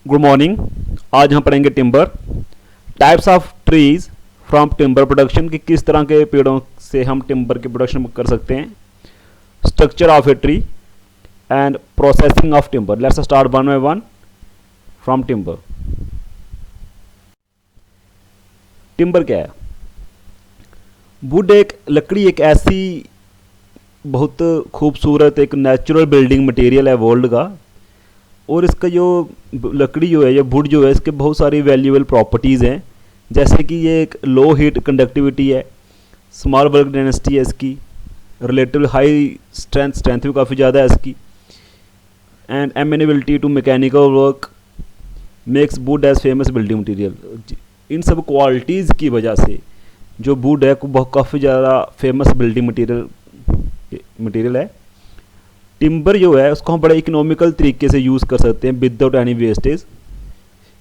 Good morning. आज हम पढ़ेंगे timber, types of trees from timber production, कि किस तरह के पेड़ों से हम टिम्बर की प्रोडक्शन कर सकते हैं, structure of a tree and processing of timber. Let's start one by one from timber. Timber क्या है? वुड एक लकड़ी एक ऐसी बहुत खूबसूरत एक नेचुरल बिल्डिंग मटेरियल है वर्ल्ड का, और इसका जो लकड़ी जो है या वुड जो है इसके बहुत सारी वैल्यूएबल प्रॉपर्टीज़ हैं, जैसे कि ये एक लो हीट कंडक्टिविटी है, स्मॉल वर्क डेंसिटी है इसकी, रिलेटिव हाई स्ट्रेंथ भी काफ़ी ज़्यादा है इसकी, and amenability to mechanical work makes wood as famous building material. इन सब क्वालिटीज़ की वजह से जो वुड है बहुत काफ़ी ज़्यादा फेमस बिल्डिंग मटेरियल है। टिम्बर जो है उसको हम बड़े इकोनॉमिकल तरीके से यूज़ कर सकते हैं विदाउट एनी वेस्टेज।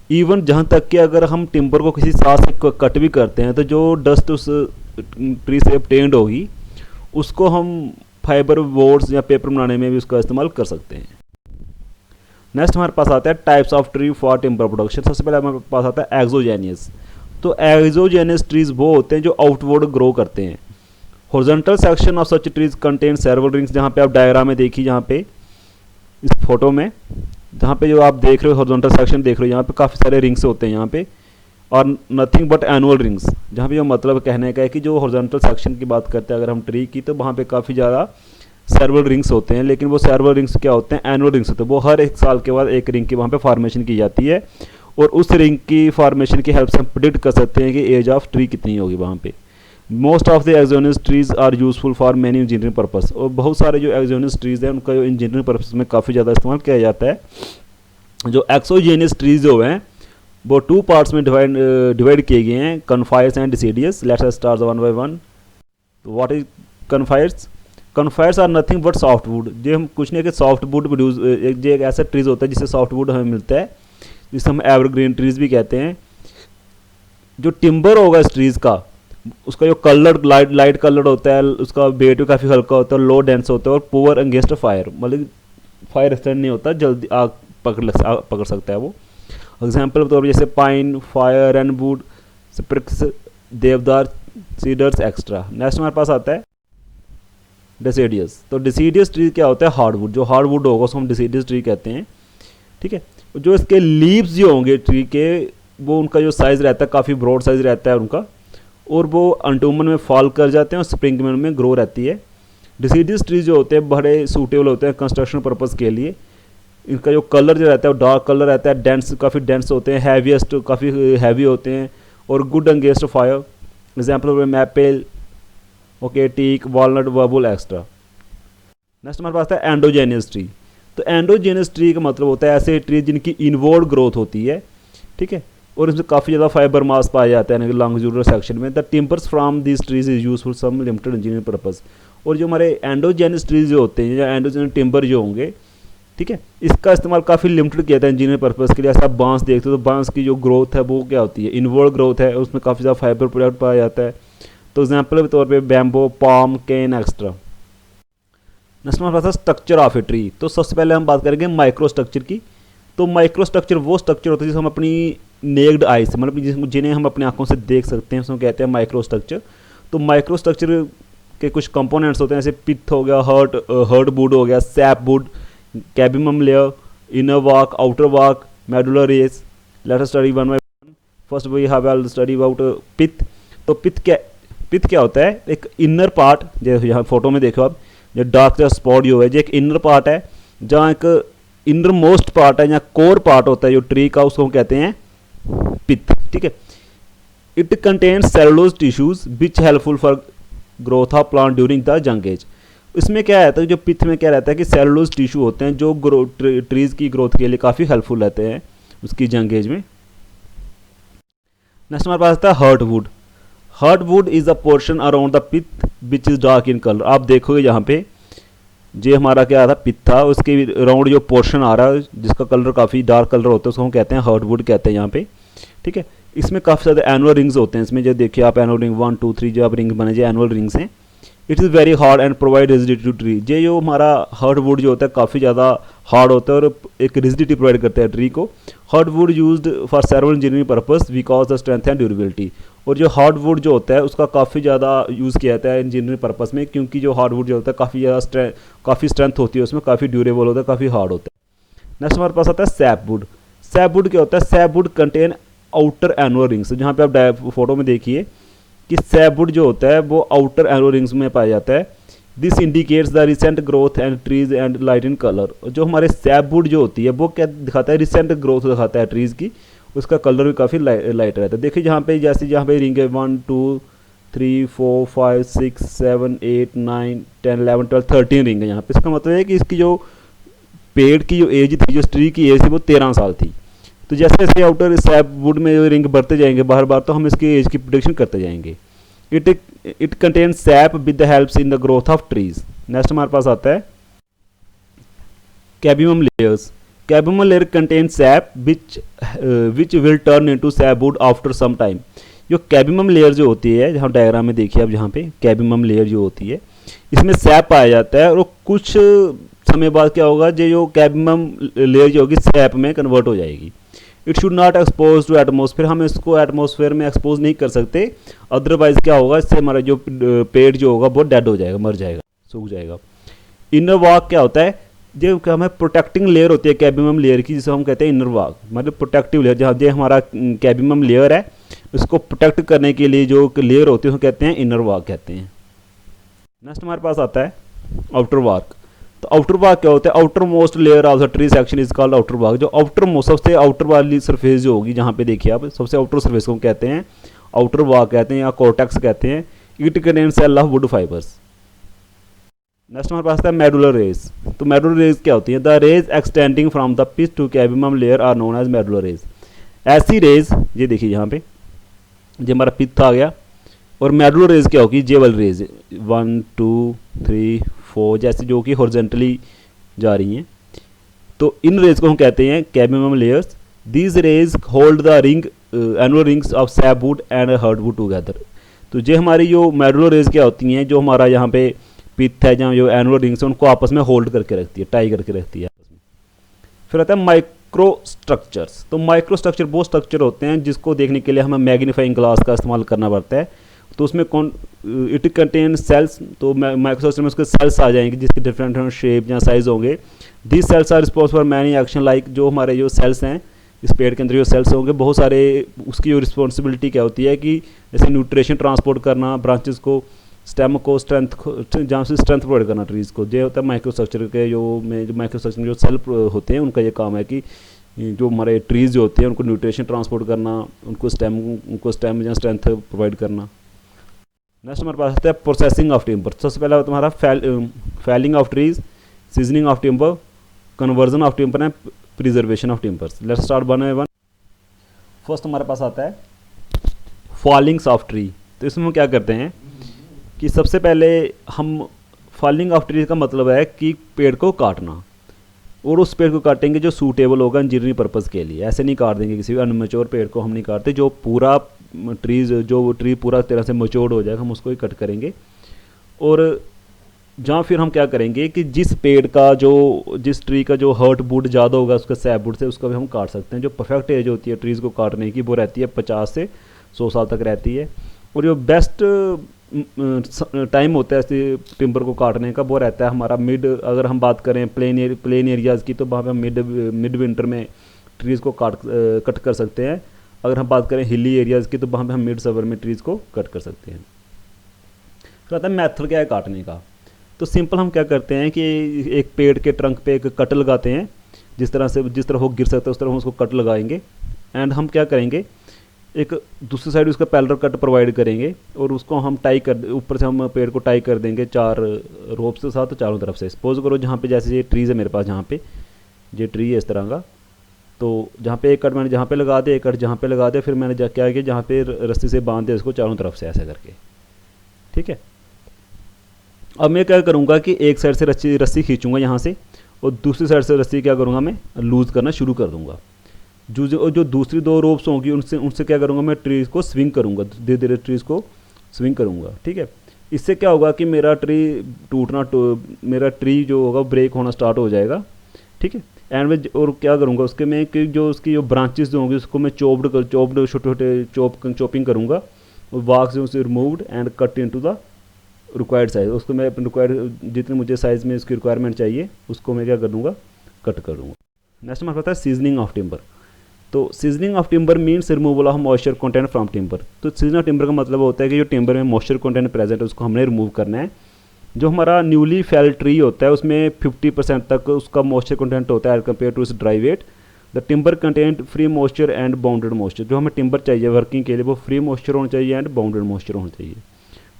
इवन जहाँ तक कि अगर हम टिम्बर को किसी साथ से कट भी करते हैं तो जो डस्ट उस ट्री से obtained होगी उसको हम फाइबर बोर्ड्स या पेपर बनाने में भी उसका इस्तेमाल कर सकते हैं। नेक्स्ट हमारे पास आता है types of tree for timber production. सबसे पहले हमारे पास आता है एक्सोजेनियस। तो एक्सोजेनियस ट्रीज वो होते हैं जो आउटवर्ड ग्रो करते हैं। Horizontal section of such trees contain several rings. जहाँ पे आप डायग्राम में देखिए, जहाँ पे इस फोटो में जहाँ पे जो आप देख रहे हो हॉरिजॉन्टल सेक्शन देख रहे हो, यहाँ पे काफ़ी सारे रिंग्स होते हैं यहाँ पे, और नथिंग बट एनुअल रिंग्स। जहाँ पे जो मतलब कहने का है कि जो हॉरिजॉन्टल सेक्शन की बात करते हैं अगर हम ट्री की, तो वहाँ पे काफ़ी ज़्यादा सेवरल रिंग्स होते हैं, लेकिन वो सेवरल रिंग्स क्या होते हैं? एनुअल रिंग्स होते हैं। वो हर एक साल के बाद एक रिंग की वहाँ पे फॉर्मेशन की जाती है, और उस रिंग की फॉर्मेशन की हेल्प से हम प्रिडिक्ट कर सकते हैं कि एज ऑफ ट्री कितनी होगी वहाँ पे। Most of the exogenous trees are useful for many engineering purpose. और बहुत सारे जो एक्सोजेनियस ट्रीज हैं उनका जो इंजीनियरिंग पर्पस में काफ़ी ज़्यादा इस्तेमाल किया जाता है। जो एक्सोजेनियस ट्रीज जो हैं वो टू पार्ट्स में डिवाइड किए गए हैं, conifers and deciduous. Let's start one by one. तो what is conifers? Conifers are nothing but soft wood. जो हम कुछ नहीं कि सॉफ्ट वुड प्रोड्यूस, एक ऐसा ट्रीज होता है जिससे सॉफ्ट वुड हमें मिलता है, जिसे हम एवरग्रीन ट्रीज भी कहते हैं। जो टिम्बर होगा इस ट्रीज का, उसका जो कलर लाइट कलर होता है, उसका वेट भी काफ़ी हल्का होता है, लो डेंस होता है, और पुअर अगेंस्ट फायर, मतलब फायर स्टैंड नहीं होता, जल्दी आग पकड़ सकता है वो। एग्जाम्पल के तौर पर जैसे पाइन, फायर एंड वुड, स्प्रिक्स, देवदार, सीडर्स एक्स्ट्रा। नेक्स्ट हमारे पास आता है डिसीडियस। तो डिसीडियस ट्री क्या होता है? हार्डवुड। जो हार्डवुड होगा उसको हम डिसीडियस ट्री कहते हैं, ठीक है। जो इसके लीव्स जो होंगे ट्री के, वो उनका जो साइज़ रहता है काफ़ी ब्रॉड साइज़ रहता है उनका, और वो अंटूमन में फॉल कर जाते हैं और स्प्रिंग में ग्रो रहती है। डिसीडियस ट्रीज जो होते हैं बड़े सूटेबल होते हैं कंस्ट्रक्शन पर्पज़ के लिए। इनका जो कलर जो रहता है वो डार्क कलर रहता है, डेंस काफ़ी डेंस होते हैं, हैवीएस्ट काफ़ी हैवी होते हैं, और good against fire. Example maple, okay, teak, walnut, वर्बुल एक्स्ट्रा। नेक्स्ट हमारे पास है एंडोजेनियस ट्री। तो एंडोजेनियस ट्री का मतलब होता है ऐसे ट्री जिनकी इनवर्ड ग्रोथ होती है, ठीक है, और इसमें काफ़ी ज़्यादा फाइबर मास पाया जाता है लॉन्गिट्यूडनल सेक्शन में। The timbers from this trees is useful some limited engineering purpose. और जो हमारे एंडोजेनियस ट्रीज जो होते हैं या एंडोजेनियस टिम्बर जो होंगे, ठीक है, इसका इस्तेमाल काफ़ी लिमिटेड किया था इंजीनियरिंग पर्पस के लिए। ऐसा आप बांस देखते हो तो बांस की जो ग्रोथ है वो क्या होती है? इनवर्ड ग्रोथ है, उसमें काफ़ी ज़्यादा फाइबर प्रोडक्ट पाया जाता है। तो एग्जाम्पल के तौर पर बैम्बो, पाम, केन एक्स्ट्रा। नेक्स्ट हमारे पास है स्ट्रक्चर ऑफ ए ट्री। तो सबसे पहले हम बात करेंगे माइक्रो स्ट्रक्चर की। तो माइक्रो स्ट्रक्चर वो स्ट्रक्चर होता है जिसे हम अपनी नेक्ड आई से, मतलब जिन्हें हम अपनी आंखों से देख सकते हैं, उसको कहते हैं माइक्रो स्ट्रक्चर। तो माइक्रो स्ट्रक्चर के कुछ कंपोनेंट्स होते हैं, जैसे पिथ हो गया, हर्ट वुड हो गया, SAP would, कैबिमम layer, inner walk, outer walk, medullary race. Let us study one by one. First we have study about पिथ। तो पिथ क्या होता है? एक इनर पार्ट, जो यहाँ फोटो में देखो आप, जो डार्क स्पॉट जो है, जो एक इनर पार्ट है, जहाँ एक इनर मोस्ट पार्ट है या कोर पार्ट होता है जो ट्री का, उसको हम कहते हैं पिथ, ठीक है। It contains cellulose tissues which helpful for growth of plant during the young age. इसमें क्या रहता है? जो पिथ में क्या रहता है कि सेलुलोज टिश्यू होते हैं जो ट्रीज की ग्रोथ के लिए काफ़ी हेल्पफुल रहते हैं उसकी यंग एज में। नेक्स्ट हमारे पास आता है heartwood. Heartwood is a portion around the pith which is dark in colour. आप देखोगे यहाँ पे जो हमारा क्या था, पिथ था, उसके राउंड जो पोर्शन आ रहा है जिसका कलर काफ़ी डार्क कलर होता है उसको हम कहते हैं हर्ट वुड कहते हैं यहाँ पे, ठीक है। इसमें काफ़ी ज़्यादा एनुअल रिंग्स होते हैं। इसमें जो देखिए आप एनुअल रिंग 1 2 3 जो आप रिंग बने जो एनुअल रिंग्स हैं, it is very hard and provide rigidity to tree. ये जो हमारा हार्ड वुड जो होता है काफ़ी ज़्यादा हार्ड होता है और एक रिजिडिटी प्रोवाइड करता है ट्री को। Hard would used for several engineering purpose because the strength and durability. और जो हार्ड वुड जो होता है उसका काफ़ी ज़्यादा यूज़ किया जाता है इंजीनियरिंग पर्पस में, क्योंकि जो हार्ड वुड जो होता है काफ़ी स्ट्रेंथ होती है उसमें, काफ़ी ड्यूरेबल होता है, काफ़ी हार्ड होता है। नेक्स्ट हमारे पास आता है सैप वुड। सैप वुड क्या होता है? SAP would contain outer annual rings. जहाँ पे आप फोटो में देखिए कि सैप वुड जो होता है वो आउटर एनुअल रिंग्स में पाया जाता है। This indicates the recent growth and trees and light in colour. जो हमारे सैप वुड जो होती है वो क्या दिखाता है? रिसेंट ग्रोथ दिखाता है ट्रीज़ की, उसका कलर भी काफ़ी लाइट रहता है। देखिए जहाँ पे जैसे जहाँ पे रिंग है 1 2 3 4 5 6 7 8 9 10 11 12 13 रिंग है यहाँ पे। इसका मतलब है कि इसकी जो पेड़ की जो एज थी, जो ट्री की एज थी वो 13 साल थी। तो जैसे जैसे आउटर सैप वुड में रिंग बढ़ते जाएंगे बार बार, तो हम इसकी एज की प्रोडिक्शन करते जाएंगे। It contain sap with the helps in the growth of trees. Next हमारे पास आता है cambium layers. Cambium layer contain sap which will turn into sap wood after some time. जो कैबियम लेयर जो होती है, जहाँ डायग्राम में देखिए आप, जहाँ पे कैबियम लेयर जो होती है इसमें सैप पाया जाता है और कुछ समय बाद क्या होगा, जो कैबियम लेयर जो होगी सैप में कन्वर्ट हो जाएगी। It should not expose to atmosphere. हम इसको एटमोसफेयर में एक्सपोज नहीं कर सकते, अदरवाइज क्या होगा, इससे हमारा जो पेड़ जो होगा वो डेड हो जाएगा, मर जाएगा, सूख जाएगा। इनर वाक क्या होता है? जो क्या हमें प्रोटेक्टिंग लेयर होती है कैबियम लेयर की, जिसे हम कहते हैं इनर वाक, मतलब प्रोटेक्टिव लेयर। जहाँ जो हमारा कैबियम लेयर है उसको प्रोटेक्ट करने के लिए जो लेयर होती है उसको कहते हैं इनर वाक कहते हैं। नेक्स्ट हमारे पास आता है आउटर वाक। तो आउटर वाक क्या होता है? Outer most layer of the tree section is called outer वाक। जो आउटर मोस्ट सबसे आउटर वाली सरफेस जो होगी, जहाँ पे देखिए आप, सबसे आउटर सरफेस को कहते हैं आउटर वाक कहते हैं या कॉर्टेक्स कहते हैं। It contains cell of wood fibres. Next हमारे पास आता है मेडुलर रेज। तो मेडुलर रेज क्या होती है? The rays extending from the pith to cambium layer are known as medullary rays. ऐसी रेज, ये देखिए यहाँ पे, ये हमारा पिथ आ गया, और मेडुलर रेज क्या होगी? जेवल रेज 1 2 3 4 जैसे जो कि हॉरिजॉन्टली जा रही हैं। तो इन रेज को हम कहते हैं cambium layers. These rays hold the ring annual rings of sap wood and hard wood together. तो ये हमारी जो मेडुलर रेज क्या होती हैं, जो हमारा यहाँ पे पिथ है, जहाँ जो एनुअल रिंग्स है उनको आपस में होल्ड करके रखती है, टाई करके रखती है आपस में। फिर आता है माइक्रो स्ट्रक्चर्स। तो माइक्रो स्ट्रक्चर वो स्ट्रक्चर होते हैं जिसको देखने के लिए हमें मैग्नीफाइंग ग्लास का इस्तेमाल करना पड़ता है। तो उसमें कौन, इट कंटेन सेल्स। तो माइक्रो स्ट्रक्चर में उसके सेल्स आ जाएंगे जिसके डिफरेंट शेप या साइज होंगे। This cells are responsible for many action. Like जो हमारे जो सेल्स हैं इस पेड़ के अंदर जो सेल्स होंगे बहुत सारे, उसकी जो रिस्पॉन्सिबिलिटी क्या होती है कि जैसे न्यूट्रिशन ट्रांसपोर्ट करना, ब्रांचेस को, स्टेम को स्ट्रेंथ, जहाँ से स्ट्रेंथ प्रोवाइड करना ट्रीज़ को। ये होता है माइक्रो स्ट्रक्चर के जो माइक्रो स्ट्रक्चर में जो सेल होते हैं उनका ये काम है कि जो हमारे ट्रीज़ जो होते हैं उनको न्यूट्रिशन ट्रांसपोर्ट करना, उनको स्टेम या स्ट्रेंथ प्रोवाइड करना। नेक्स्ट हमारे पास आता है प्रोसेसिंग ऑफ टिम्बर। सबसे पहला होता है हमारा falling of trees, seasoning of timber, conversion of timber and preservation of timbers. Let's start one by one. First हमारे पास आता है फॉलिंग्स ऑफ ट्री। तो इसमें हम क्या करते हैं कि सबसे पहले हम फॉलिंग ऑफ ट्री का मतलब है कि पेड़ को काटना, और उस पेड़ को काटेंगे जो सूटेबल होगा इंजीनियरिंग पर्पज़ के लिए। ऐसे नहीं काट देंगे, किसी भी अनमेच्योर पेड़ को हम नहीं काटते। जो पूरा ट्री पूरा तरह से मैच्योर्ड हो जाएगा हम उसको ही कट करेंगे। और जहाँ फिर हम क्या करेंगे कि जिस ट्री का जो हर्ट वुड ज़्यादा होगा उसका सैप वुड से, उसका भी हम काट सकते हैं। जो परफेक्ट एज होती है ट्रीज़ को काटने की वो रहती है 50 से 100 साल तक रहती है। और जो बेस्ट टाइम होता है ऐसे टिम्बर को काटने का वो रहता है हमारा अगर हम बात करें प्लेन एरियाज़ की, तो वहाँ पे हम मिड विंटर में ट्रीज़ को कट कर सकते हैं। अगर हम बात करें हिली एरियाज़ की तो वहाँ पे हम मिड समर में ट्रीज़ को कट कर सकते हैं। फिर आता है मेथड क्या है काटने का। तो सिंपल हम क्या करते हैं कि एक पेड़ के ट्रंक पे एक कट लगाते हैं, जिस तरह वो गिर सकता है उस तरह हम उसको कट लगाएंगे। एंड हम क्या करेंगे, एक दूसरी साइड उसका पैरेलल कट प्रोवाइड करेंगे और उसको हम ऊपर से हम पेड़ को टाई कर देंगे 4 रोप्स के साथ चारों तरफ से। सपोज करो जहाँ पे जैसे ये ट्रीज़ है मेरे पास, जहाँ पे ये ट्री है इस तरह का, तो जहाँ पे एक कट मैंने जहाँ पे लगा दिया, एक कट जहाँ पे लगा दिया, फिर मैंने क्या किया जहाँ पे रस्सी से बांध दिया इसको चारों तरफ से ऐसे करके। ठीक है, अब मैं क्या करूँगा कि एक साइड से रस्सी खींचूँगा यहाँ से, और दूसरी साइड से रस्सी क्या करूँगा मैं लूज़ करना शुरू कर दूँगा। जो दूसरी 2 रोप्स होंगी उनसे क्या करूँगा मैं ट्रीज़ को स्विंग करूँगा, धीरे धीरे ट्रीज़ को स्विंग करूँगा। ठीक है, इससे क्या होगा कि मेरा ट्री मेरा ट्री जो होगा ब्रेक होना स्टार्ट हो जाएगा, ठीक है। एंड में और क्या करूँगा उसके में कि जो उसकी जो ब्रांचेस जो होंगी उसको मैं चॉप्ड छोटे छोटे चॉपिंग करूँगा, वाक से उसे removed and cut into the required size, उसको मैं रिक्वायर्ड जितने मुझे साइज़ में इसकी रिक्वायरमेंट चाहिए उसको मैं क्या कर दूँगा, कट कर दूँगा। नेक्स्ट हमारे पास है सीजनिंग ऑफ टिम्बर। तो seasoning of timber means removal of moisture content from timber. तो सीजनिंग ऑफ टिम्बर का मतलब होता है कि जो टिम्बर में मॉइस्चर कंटेंट प्रेजेंट है उसको हमने रिमूव करना है। जो हमारा न्यूली फेल ट्री होता है उसमें 50% तक उसका मॉइस्चर कंटेंट होता है एज कम्पेयर टू इस dry weight. The timber content free moisture and bounded moisture. जो हमें टिम्बर चाहिए वर्किंग के लिए वो फ्री मॉइस्चर होना चाहिए एंड बाउंडेड मॉइस्चर होना चाहिए।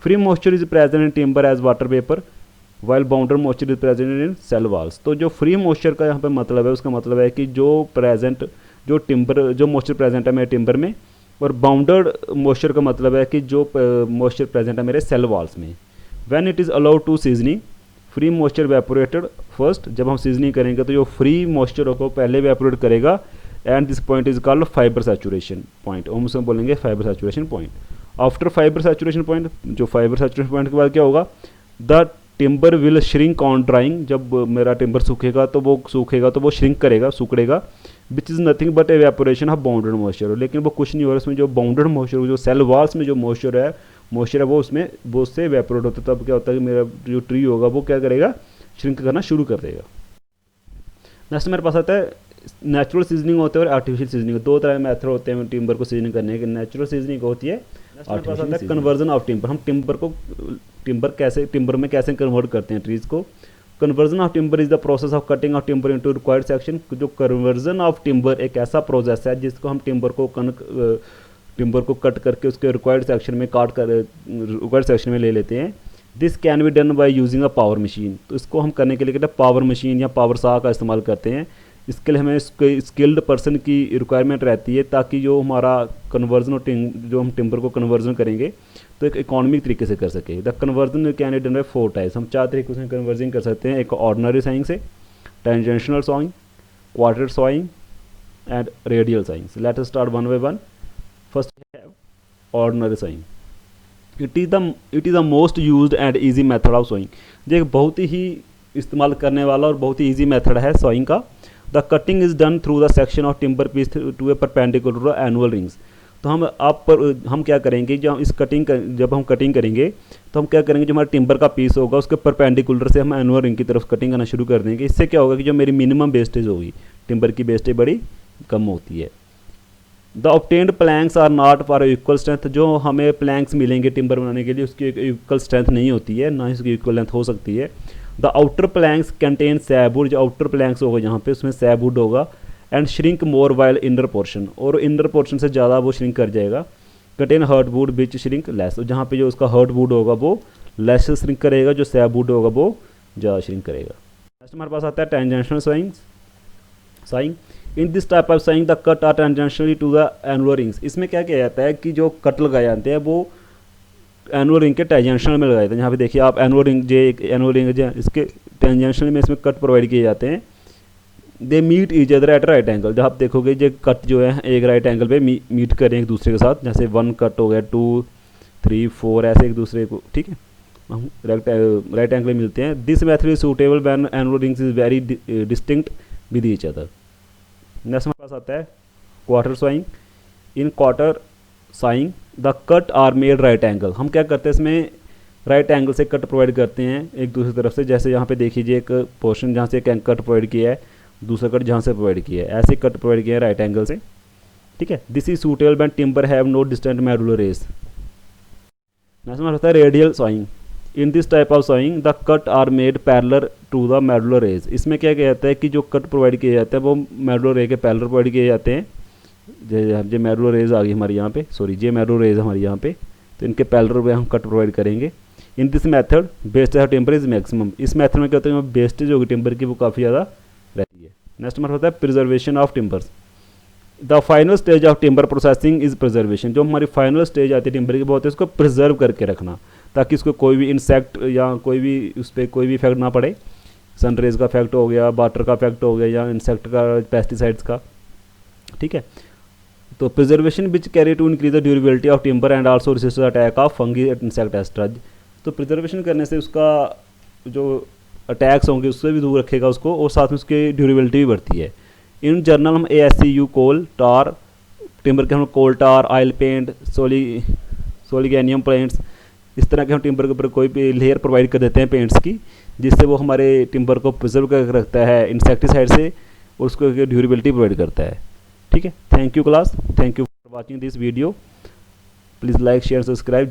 Free moisture is present in timber as water vapour while bounded moisture is present in cell walls. तो जो फ्री मॉइस्चर का यहाँ पे मतलब है उसका मतलब है कि जो मॉइस्चर प्रेजेंट है मेरे टिम्बर में, और बाउंडेड मॉइस्चर का मतलब है कि जो मॉइस्चर प्रेजेंट है मेरे सेल वॉल्स में। When it is allowed to seasoning free moisture evaporated first. जब हम सीजनिंग करेंगे तो जो फ्री मॉइस्चर को पहले वेपोरेट करेगा and this point is called fibre saturation point, हम उसे बोलेंगे fibre saturation point. After fibre saturation point, जो फाइबर सैचुरेशन पॉइंट के बाद क्या होगा, the timber will shrink on drying. जब मेरा टिम्बर सूखेगा तो वो श्रिंक करेगा, सिकुड़ेगा, which is nothing but evaporation of bounded moisture. लेकिन वो कुछ नहीं हो रहा, उसमें जो बाउंडेड मॉइस्चर, जो सेल वॉल्स में जो मॉइस्चर है वो उसमें वो उससे एवेपोरेट होता है। तब क्या होता है कि मेरा जो ट्री होगा वो क्या करेगा, श्रिंक करना शुरू कर देगा। नेक्स्ट मेरे पास आता है नेचुरल सीजनिंग होते हैं और आर्टिफिशियल सीजनिंग। दो तरह के मेथड होते हैं टिम्बर को सीजनिंग करने के। नेचुरल सीजनिंग होती है, आर्टिफिशियल कन्वर्जन ऑफ टिम्बर। हम टिम्बर में कैसे कन्वर्ट करते हैं ट्रीज को। Conversion of timber is the process of cutting of timber into required section. जो कन्वर्जन ऑफ टिम्बर एक ऐसा प्रोसेस है जिसको हम टिम्बर को कट करके उसके रिक्वायर्ड सेक्शन में ले लेते हैं। This can be done by using a power machine. तो इसको हम करने के लिए कहते हैं पावर मशीन या पावर सा का इस्तेमाल करते हैं। इसके लिए हमें स्किल्ड पर्सन की रिक्वायरमेंट रहती है ताकि जो हमारा कन्वर्जन और जो हम टिम्बर को कन्वर्जन करेंगे तो एक इकोनॉमिक तरीके से कर सके। The conversion can be done by 4 types. हम 4 तरीकों से कन्वर्जन कर सकते हैं। एक ऑर्डिनरी साइंग से, tangential sawing, quarter sawing and radial sawing. Let us start one by one. First we have ordinary sowing. It is the most used and easy method of sowing. ये एक बहुत ही इस्तेमाल करने वाला और बहुत ही ईजी मेथड है सॉइंग का। The cutting is done through the section of timber piece to a perpendicular annual rings. तो हम क्या करेंगे, जब हम कटिंग करेंगे तो हम क्या करेंगे, जो हमारा टिम्बर का पीस होगा उसके परपेंडिकुलर से हम एनुअल रिंग की तरफ कटिंग करना शुरू कर देंगे। इससे क्या होगा कि जो मेरी मिनिमम वेस्टेज होगी, टिम्बर की वेस्टेज बड़ी कम होती है। The obtained planks are not for equal strength. जो हमें प्लैंक्स मिलेंगे टिम्बर बनाने के लिए उसकी एक इक्वल स्ट्रेंथ नहीं होती है, ना ही उसकी इक्वल लेंथ हो सकती है। The outer planks contain sapwood. जो आउटर प्लैंक्स होगा यहाँ पे उसमें सैबवुड होगा and shrink more while inner portion, और इनर पोर्शन से ज़्यादा वो श्रिंक कर जाएगा। Contain hardwood which shrink less. जहाँ पे जो उसका हार्डवुड होगा वो लेस श्रिंक करेगा, जो सैबवुड होगा वो ज़्यादा श्रिंक करेगा। नेक्स्ट हमारे पास आता है tangential sawing. In this type of sawing the cut are tangentially to the annual rings. इसमें क्या किया जाता है कि जो कट लगाए जाते हैं वो एनुअल रिंग के टेंजेंशनल में लगाए जाते हैं। यहाँ पे देखिए आप एनुअल रिंग इसके टेंजेंशनल में इसमें कट प्रोवाइड किए जाते हैं। They meet each other at right angle. जब आप देखोगे जो कट जो है एक राइट एंगल पे मीट करें एक दूसरे के साथ, जैसे 1 कट हो गया, 2, 3, 4 ऐसे एक दूसरे को, ठीक है, हम राइट एंगल मिलते हैं। This method is suitable when annual rings is very distinct with each other. Next हमारे पास आता है quarter sawing. In quarter sawing the cut are made right angle. हम क्या करते हैं इसमें राइट एंगल से कट प्रोवाइड करते हैं एक दूसरी तरफ से। जैसे यहाँ पे देखिए एक पोर्शन जहाँ से एक कट प्रोवाइड किया है, दूसरा कट जहाँ से प्रोवाइड किया है, ऐसे कट प्रोवाइड किया है राइट एंगल से, ठीक है। This is suitable when timber have no distant medullar rays. Next हमारा होता है radial sawing. In this type of sawing the cut are made parallel to the medullar rays. इसमें क्या किया जाता है कि जो कट प्रोवाइड किए जाते हैं वो मेडुलर रे के पैरेलल प्रोवाइड किए जाते हैं। जो मेडुलर रेज आ गई हमारी यहाँ पे, ये मेडुलर रेज हमारी यहाँ पे, तो इनके पैरेलल पे हम कट प्रोवाइड करेंगे। In this method wastage of timber is maximum. इस मेथड में क्या होता है वेस्टेज होगी टिम्बर की वो काफ़ी ज़्यादा रहती है। नेक्स्ट हमारा होता है preservation of timbers. The final stage of timber processing is preservation. जो हमारी फाइनल स्टेज आती है टिम्बर की, बहुत है उसको प्रिजर्व करके रखना ताकि उसको कोई भी इंसेक्ट या कोई भी उस पर कोई भी इफेक्ट ना पड़े। सनरेज का इफेक्ट हो गया, वाटर का इफेक्ट हो गया, या इंसेक्ट का, पेस्टिसाइड्स का, ठीक है। तो preservation which carry to increase the durability of timber and also resist the attack of fungi and insect extra. तो प्रिजर्वेशन करने से उसका जो अटैक्स होंगे उससे भी दूर रखेगा उसको, और साथ में उसकी ड्यूरेबिलिटी भी बढ़ती है। इन जनरल हम ASCU कोल टार टिम्बर के हम कोल टार, ऑयल पेंट, सोलिगेनियम पेंट्स, इस तरह के हम टिम्बर के ऊपर कोई भी लेयर प्रोवाइड कर देते हैं पेंट्स की, जिससे वो हमारे टिम्बर को प्रिजर्व कर रखता है इंसेक्टिसाइड से, और उसको ड्यूरेबिलिटी प्रोवाइड करता है। ठीक है, thank you class, thank you for watching this video. Please like share subscribe.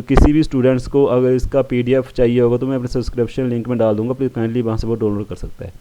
किसी भी स्टूडेंट्स को अगर इसका PDF चाहिए होगा तो मैं अपने सब्सक्रिप्शन लिंक में डाल दूंगा, प्लीज़ काइंडली वहाँ से वो डाउनलोड कर सकता है।